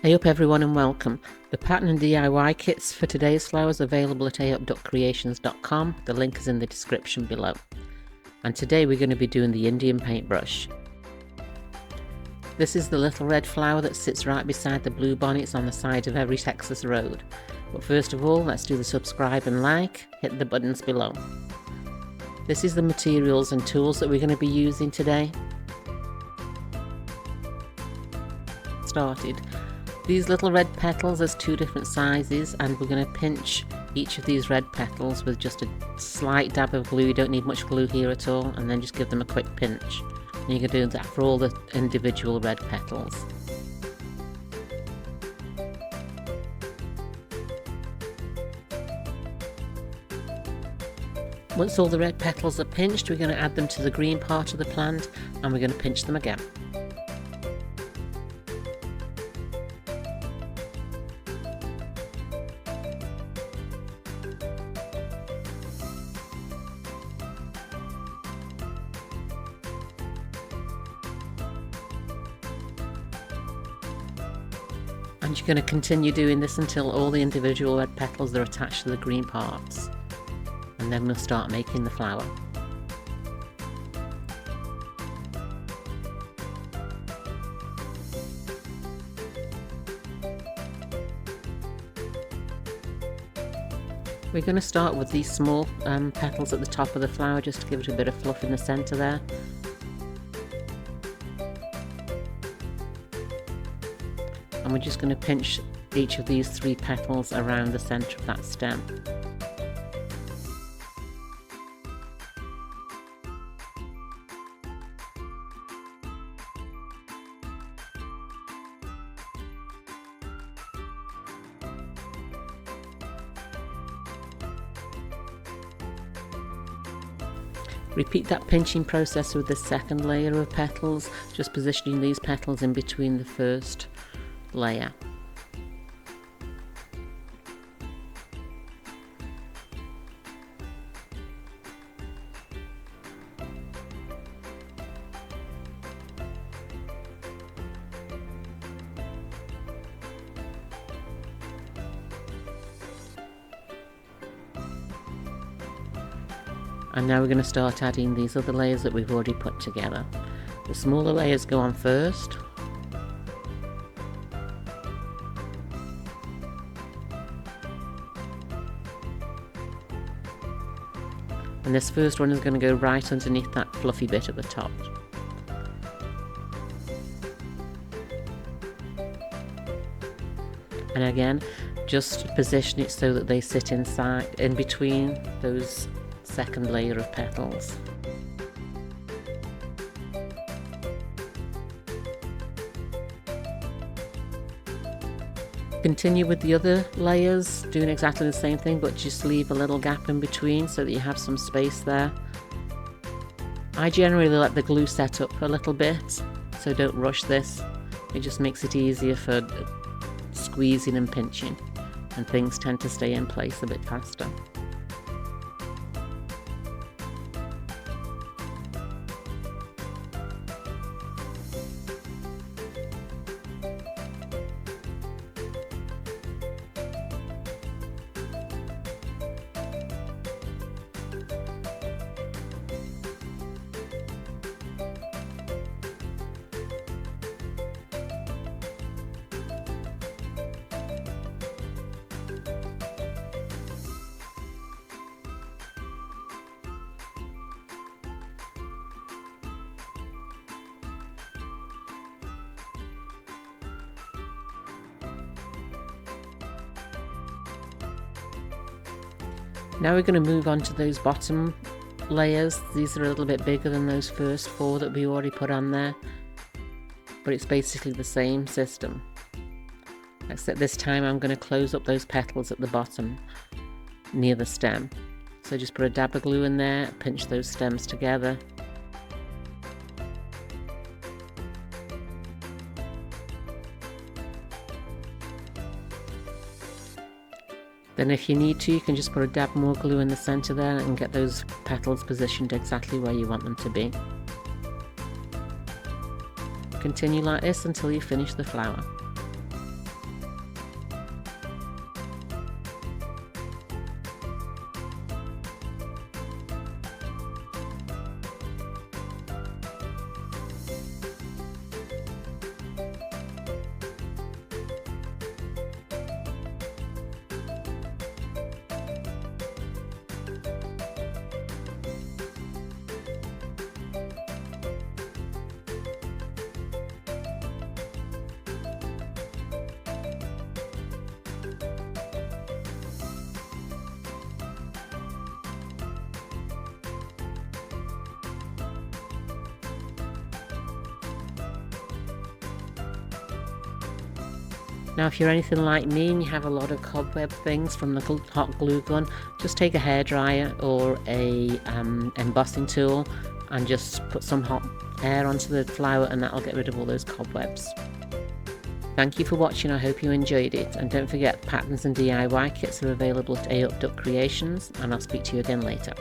Hey up everyone and welcome. The pattern and DIY kits for today's flowers are available at ayupduckcreations.com. The link is in the description below. And today we're going to be doing the Indian paintbrush. This is the little red flower that sits right beside the bluebonnets on the side of every Texas road. But first of all, let's do the subscribe and like, hit the buttons below. This is the materials and tools that we're going to be using today. Started. These little red petals, there's two different sizes, and we're going to pinch each of these red petals with just a slight dab of glue. You don't need much glue here at all, and then just give them a quick pinch. And you can do that for all the individual red petals. Once all the red petals are pinched, we're going to add them to the green part of the plant, and we're going to pinch them again. And you're going to continue doing this until all the individual red petals are attached to the green parts. And then we'll start making the flower. We're going to start with these small petals at the top of the flower, just to give it a bit of fluff in the centre there. And we're just going to pinch each of these three petals around the centre of that stem. Repeat that pinching process with the second layer of petals, just positioning these petals in between the first layer. And now we're going to start adding these other layers that we've already put together. The smaller layers go on first. And this first one is going to go right underneath that fluffy bit at the top. And again, just position it so that they sit inside, in between those second layer of petals. Continue with the other layers, doing exactly the same thing, but just leave a little gap in between so that you have some space there. I generally let the glue set up a little bit, so don't rush this. It just makes it easier for squeezing and pinching, and things tend to stay in place a bit faster. Now we're going to move on to those bottom layers. These are a little bit bigger than those first four that we already put on there, but it's basically the same system, except this time I'm going to close up those petals at the bottom near the stem. So just put a dab of glue in there, pinch those stems together. Then if you need to, you can just put a dab more glue in the centre there and get those petals positioned exactly where you want them to be. Continue like this until you finish the flower. Now if you're anything like me and you have a lot of cobweb things from the hot glue gun, just take a hairdryer or a embossing tool and just put some hot air onto the flower, and that'll get rid of all those cobwebs. Thank you for watching, I hope you enjoyed it, and don't forget patterns and DIY kits are available at A Up Duck Creations, and I'll speak to you again later.